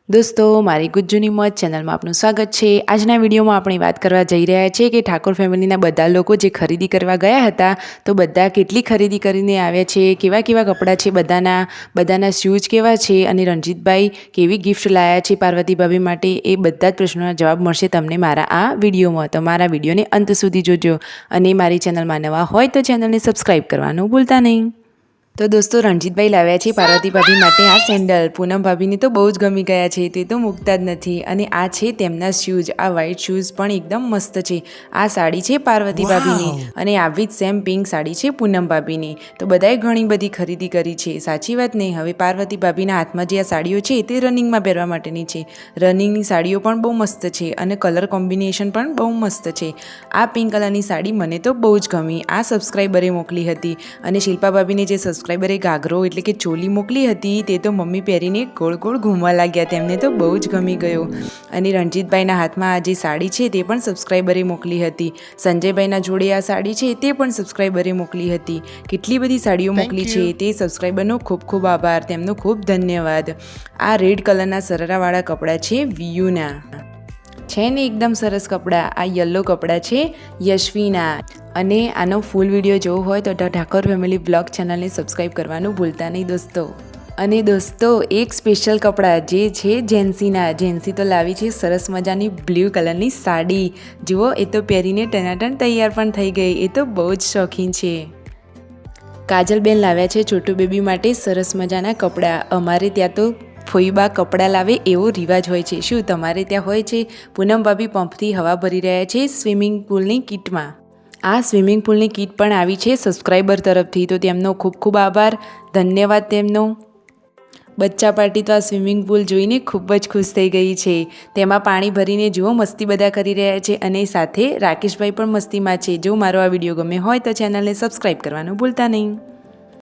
દોસ્તો મારી ગુજ્જુની મોજ ચેનલમાં આપનું સ્વાગત છે। આજના વિડીયોમાં આપણે વાત કરવા જઈ રહ્યા છીએ કે ઠાકોર ફેમિલીના બધા લોકો જે ખરીદી કરવા ગયા હતા તો બધા કેટલી ખરીદી કરીને આવ્યા છે, કેવા કેવા કપડાં છે, બધાના શૂઝ કેવા છે અને રણજીતભાઈ કેવી ગિફ્ટ લાયા છે પાર્વતી ભાભી માટે, એ બધા જ પ્રશ્નોના જવાબ મળશે તમને મારા આ વિડીયોમાં। તો મારા વિડીયોને અંત સુધી જોજો અને મારી ચેનલમાં નવા હોય તો ચેનલને સબસ્ક્રાઈબ કરવાનું ભૂલતા નહીં। તો દોસ્તો રણજીતભાઈ લાવ્યા છે પાર્વતી ભાભી માટે આ સેન્ડલ। પૂનમ ભાભીને તો બહુ જ ગમી ગયા છે, તે તો મૂકતા જ નથી। અને આ છે તેમના શૂઝ, આ વ્હાઇટ શૂઝ પણ એકદમ મસ્ત છે। આ સાડી છે પાર્વતી ભાભીની અને આવી જ સેમ પિંક સાડી છે પૂનમ ભાભીની। તો બધાએ ઘણી બધી ખરીદી કરી છે, સાચી વાત નહીં। હવે પાર્વતી ભાભીના હાથમાં જે આ સાડીઓ છે તે રનિંગમાં પહેરવા માટેની છે। રનિંગની સાડીઓ પણ બહુ મસ્ત છે અને કલર કોમ્બિનેશન પણ બહુ મસ્ત છે। આ પિંક કલરની સાડી મને તો બહુ જ ગમી, આ સબસ્ક્રાઈબરે મોકલી હતી। અને શિલ્પા ભાભીને જે સબસ્ક્રાઈબરે ઘાઘરો એટલે કે ચોલી મોકલી હતી તે તો મમ્મી પહેરીને ગોળ ગોળ ઘૂમવા લાગ્યા, તેમને તો બહુ જ ગમી ગયો। અને રણજીતભાઈના હાથમાં આ જે સાડી છે તે પણ સબસ્ક્રાઈબરે મોકલી હતી। સંજયભાઈના જોડે આ સાડી છે તે પણ સબસ્ક્રાઈબરે મોકલી હતી। કેટલી બધી સાડીઓ મોકલી છે તે સબસ્ક્રાઈબરનો ખૂબ ખૂબ આભાર, તેમનો ખૂબ ધન્યવાદ। આ રેડ કલરના સરારાવાળા કપડાં છે વિયુના છે ને, એકદમ સરસ કપડાં। આ યલો કપડાં છે યશ્વીના। અને આનો ફૂલ વિડીયો જોવો હોય તો ઠાકોર ફેમિલી બ્લોગ ચેનલને સબસ્ક્રાઈબ કરવાનું ભૂલતા નહીં દોસ્તો। અને દોસ્તો એક સ્પેશિયલ કપડાં જે છે જેન્સીના, જેન્સી તો લાવી છે સરસ મજાની બ્લુ કલરની સાડી। જુઓ એ તો પહેરીને ટનાટન તૈયાર પણ થઈ ગઈ, એ તો બહુ જ શોખીન છે। કાજલબેન લાવ્યા છે છોટુ બેબી માટે સરસ મજાના કપડાં। અમારે ત્યાં તો ફોઈબા કપડાં લાવે એવો રિવાજ હોય છે, શું તમારે ત્યાં હોય છે? પૂનમ ભાભી પંપથી હવા ભરી રહ્યા છે સ્વિમિંગ પુલની કિટમાં। આ સ્વિમિંગ પુલની કિટ પણ આવી છે સબસ્ક્રાઈબર તરફથી, તો તેમનો ખૂબ ખૂબ આભાર, ધન્યવાદ તેમનો। બચ્ચા પાર્ટી તો આ સ્વિમિંગ પુલ જોઈને ખૂબ જ ખુશ થઈ ગઈ છે। તેમાં પાણી ભરીને જુઓ મસ્તી બધા કરી રહ્યા છે અને સાથે રાકેશભાઈ પણ મસ્તીમાં છે। જો મારો આ વિડીયો ગમે હોય તો ચેનલને સબસ્ક્રાઈબ કરવાનું ભૂલતા નહીં।